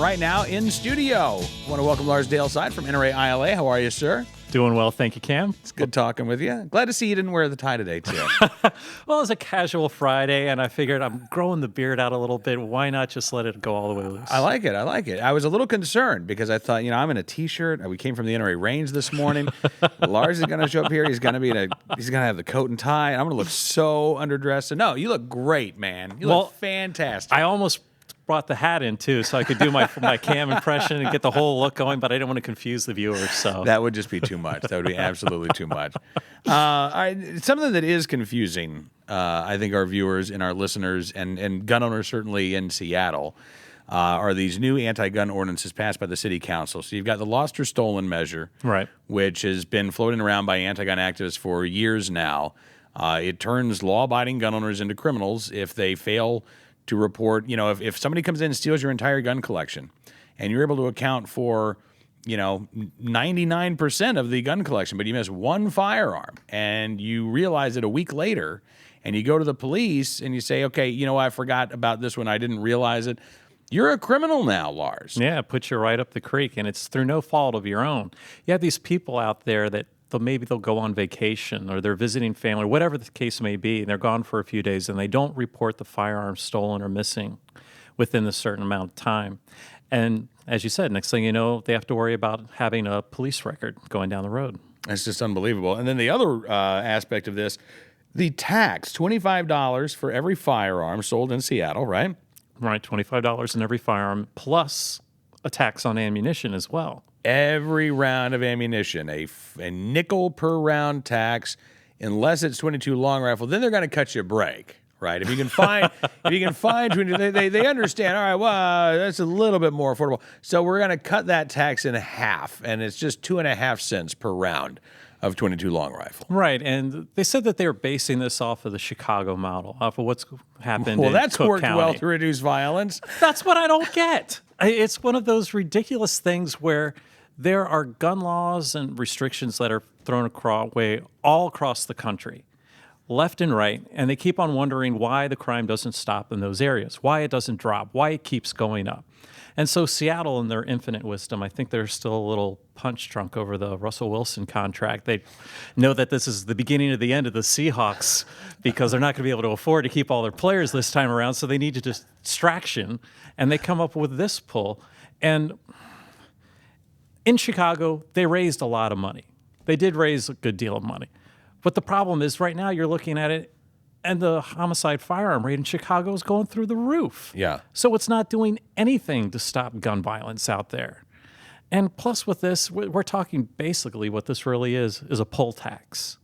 right now in studio. I want to welcome Lars Dalseide from NRA-ILA. How are you, sir? Doing well, thank you, Cam. It's good talking with you. Glad to see you didn't wear the tie today, too. Well, it's a casual Friday, and I figured I'm growing the beard out a little bit. Why not just let it go all the way loose? I like it. I was a little concerned because I thought, I'm in a T-shirt. We came from the NRA range this morning. Lars is going to show up here. He's going to have the coat and tie, and I'm going to look so underdressed. So, no, you look great, man. You look fantastic. I almost brought the hat in too, so I could do my Cam impression and get the whole look going, but I didn't want to confuse the viewers. So that would just be too much. That would be absolutely too much. Something that is confusing, I think, our viewers and our listeners and gun owners certainly in Seattle are these new anti-gun ordinances passed by the city council. So you've got the lost or stolen measure, right, which has been floating around by anti-gun activists for years now. It turns law-abiding gun owners into criminals if they fail to report, if somebody comes in and steals your entire gun collection and you're able to account for, 99% of the gun collection, but you miss one firearm and you realize it a week later and you go to the police and you say, okay, I forgot about this one. I didn't realize it. You're a criminal now, Lars. Yeah, it puts you right up the creek, and it's through no fault of your own. You have these people out there that maybe they'll go on vacation or they're visiting family, whatever the case may be, and they're gone for a few days and they don't report the firearm stolen or missing within a certain amount of time. And as you said, next thing you know, they have to worry about having a police record going down the road. That's just unbelievable. And then the other aspect of this, the tax, $25 for every firearm sold in Seattle, right? Right, $25 in every firearm, plus a tax on ammunition as well. Every round of ammunition, a nickel per round tax, unless it's 22 long rifle. Then they're going to cut you a break, right? If you can find, 22, they understand. All right, well, that's a little bit more affordable. So we're going to cut that tax in half, and it's just 2.5 cents per round of 22 long rifle. Right, and they said that they were basing this off of the Chicago model, off of what's happened in that's Cook worked County. Well to reduce violence. That's what I don't get. It's one of those ridiculous things where there are gun laws and restrictions that are thrown away all across the country, left and right, and they keep on wondering why the crime doesn't stop in those areas, why it doesn't drop, why it keeps going up. And so Seattle, in their infinite wisdom, I think they're still a little punch drunk over the Russell Wilson contract. They know that this is the beginning of the end of the Seahawks because they're not going to be able to afford to keep all their players this time around, so they need a distraction, and they come up with this pull. And in Chicago, they raised a lot of money. They did raise a good deal of money. But the problem is right now you're looking at it, and the homicide firearm rate in Chicago is going through the roof. Yeah. So it's not doing anything to stop gun violence out there. And plus with this, we're talking basically what this really is a poll tax.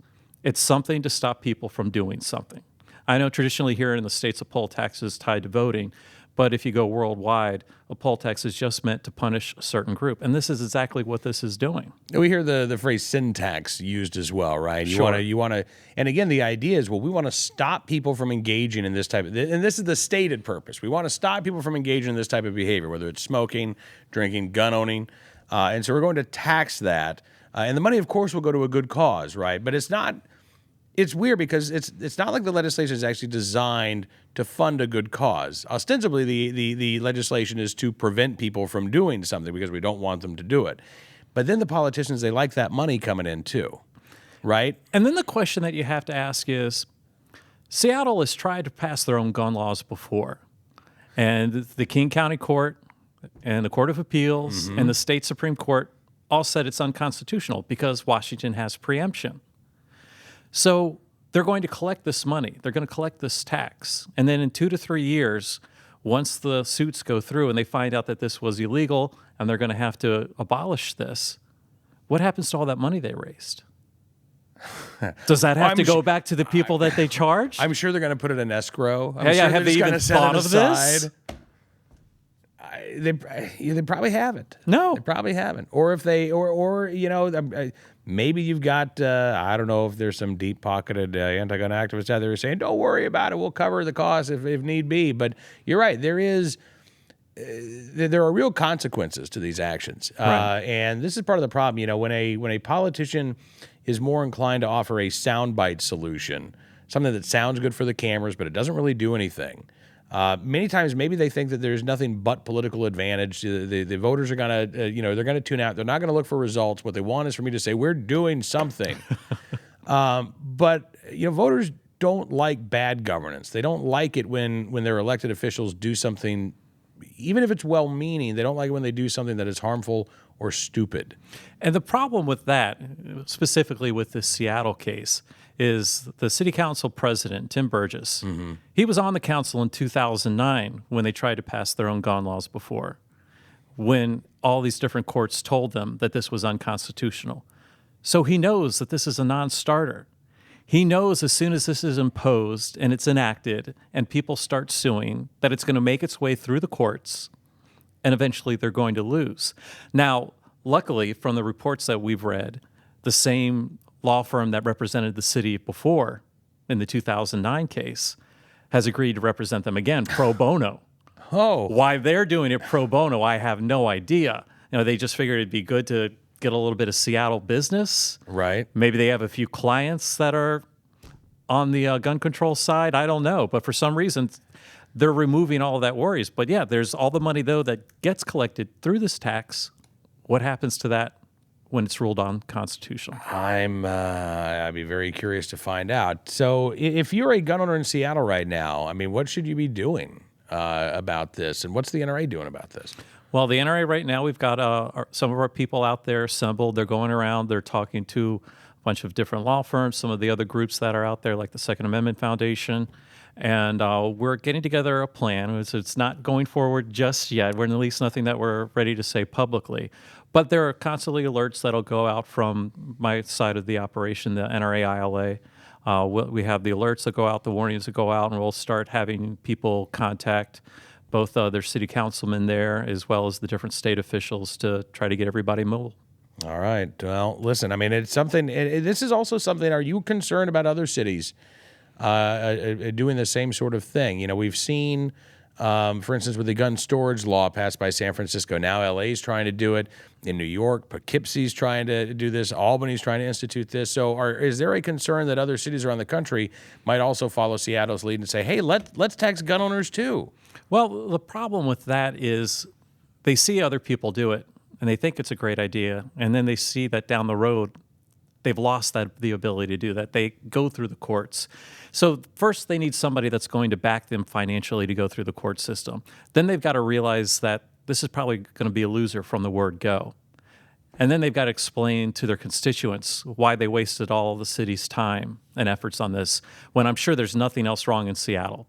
It's something to stop people from doing something. I know traditionally here in the States, a poll tax is tied to voting. But if you go worldwide, a poll tax is just meant to punish a certain group. And this is exactly what this is doing. We hear the phrase sin tax used as well, right? You want to, and again, the idea is, we want to stop people from engaging in this type of, and this is the stated purpose. We want to stop people from engaging in this type of behavior, whether it's smoking, drinking, gun owning. And so we're going to tax that. And the money, of course, will go to a good cause, right? But it's weird because it's not like the legislation is actually designed to fund a good cause. Ostensibly, the legislation is to prevent people from doing something because we don't want them to do it. But then the politicians, they like that money coming in too, right? And then the question that you have to ask is, Seattle has tried to pass their own gun laws before. And the King County Court and the Court of Appeals and the state Supreme Court all said it's unconstitutional because Washington has preemption. So they're going to collect this money. They're going to collect this tax. And then in 2 to 3 years, once the suits go through and they find out that this was illegal and they're going to have to abolish this, what happens to all that money they raised? Does that have to go back to the people that they charged? I'm sure they're going to put it in escrow. Have they even thought of this? They probably haven't. No. They probably haven't. Or if they, maybe you've got, I don't know if there's some deep-pocketed anti-gun activists out there saying, don't worry about it, we'll cover the cost if need be. But you're right, there are real consequences to these actions. Right. And this is part of the problem. When a politician is more inclined to offer a soundbite solution, something that sounds good for the cameras, but it doesn't really do anything, Many times, maybe they think that there's nothing but political advantage. The voters are going to, they're going to tune out. They're not going to look for results. What they want is for me to say, we're doing something. But voters don't like bad governance. They don't like it when their elected officials do something, even if it's well-meaning. They don't like it when they do something that is harmful or stupid. And the problem with that, specifically with the Seattle case, is the city council president, Tim Burgess. Mm-hmm. He was on the council in 2009 when they tried to pass their own gun laws before, when all these different courts told them that this was unconstitutional. So he knows that this is a non-starter. He knows as soon as this is imposed and it's enacted and people start suing, that it's going to make its way through the courts and eventually they're going to lose. Now, luckily, from the reports that we've read, the same law firm that represented the city before in the 2009 case has agreed to represent them again pro bono. Oh. Why they're doing it pro bono, I have no idea. They just figured it'd be good to get a little bit of Seattle business. Right. Maybe they have a few clients that are on the gun control side. I don't know. But for some reason, they're removing all of that worries. But yeah, there's all the money, though, that gets collected through this tax. What happens to that when it's ruled unconstitutional? I'd be very curious to find out. So if you're a gun owner in Seattle right now, what should you be doing about this? And what's the NRA doing about this? Well, the NRA right now, we've got some of our people out there assembled. They're going around. They're talking to a bunch of different law firms, some of the other groups that are out there, like the Second Amendment Foundation. And we're getting together a plan. It's not going forward just yet. We're at least nothing that we're ready to say publicly. But there are constantly alerts that'll go out from my side of the operation, the NRA-ILA. We have the alerts that go out, the warnings that go out, and we'll start having people contact both their city councilmen there as well as the different state officials to try to get everybody moved. All right. Well, listen, it's something. This is also something. Are you concerned about other cities doing the same sort of thing? We've seen, for instance, with the gun storage law passed by San Francisco. Now LA's trying to do it. In New York, Poughkeepsie's trying to do this. Albany's trying to institute this. So is there a concern that other cities around the country might also follow Seattle's lead and say, hey, let's tax gun owners too? Well, the problem with that is they see other people do it, and they think it's a great idea, and then they see that down the road they've lost the ability to do that. They go through the courts. So first they need somebody that's going to back them financially to go through the court system. Then they've got to realize that this is probably going to be a loser from the word go. And then they've got to explain to their constituents why they wasted all of the city's time and efforts on this, when I'm sure there's nothing else wrong in Seattle.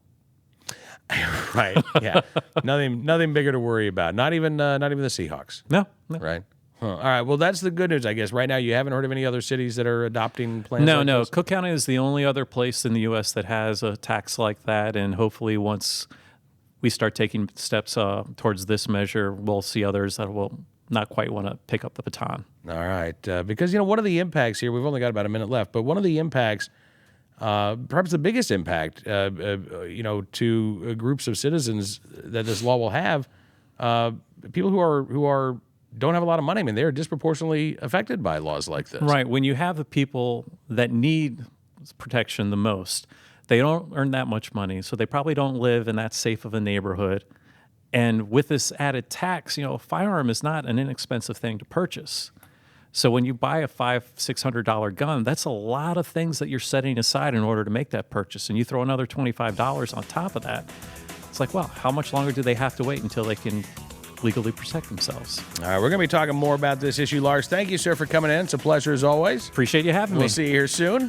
Right. Yeah. Nothing bigger to worry about. Not even the Seahawks. No. Right. Huh. All right. Well, that's the good news, I guess. Right now, you haven't heard of any other cities that are adopting plans like No. this? Cook County is the only other place in the U.S. that has a tax like that, and hopefully once we start taking steps towards this measure, we'll see others that will not quite want to pick up the baton. All right. Because, one of the impacts here, we've only got about a minute left, but one of the impacts, perhaps the biggest impact, to groups of citizens that this law will have, people who don't have a lot of money. They're disproportionately affected by laws like this. Right. When you have the people that need protection the most, they don't earn that much money, so they probably don't live in that safe of a neighborhood. And with this added tax, a firearm is not an inexpensive thing to purchase. So when you buy a $500-$600 gun, that's a lot of things that you're setting aside in order to make that purchase. And you throw another $25 on top of that, it's like, well, how much longer do they have to wait until they can legally protect themselves? All right, we're going to be talking more about this issue. Lars, thank you, sir, for coming in. It's a pleasure as always. Appreciate you having me. We'll see you here soon.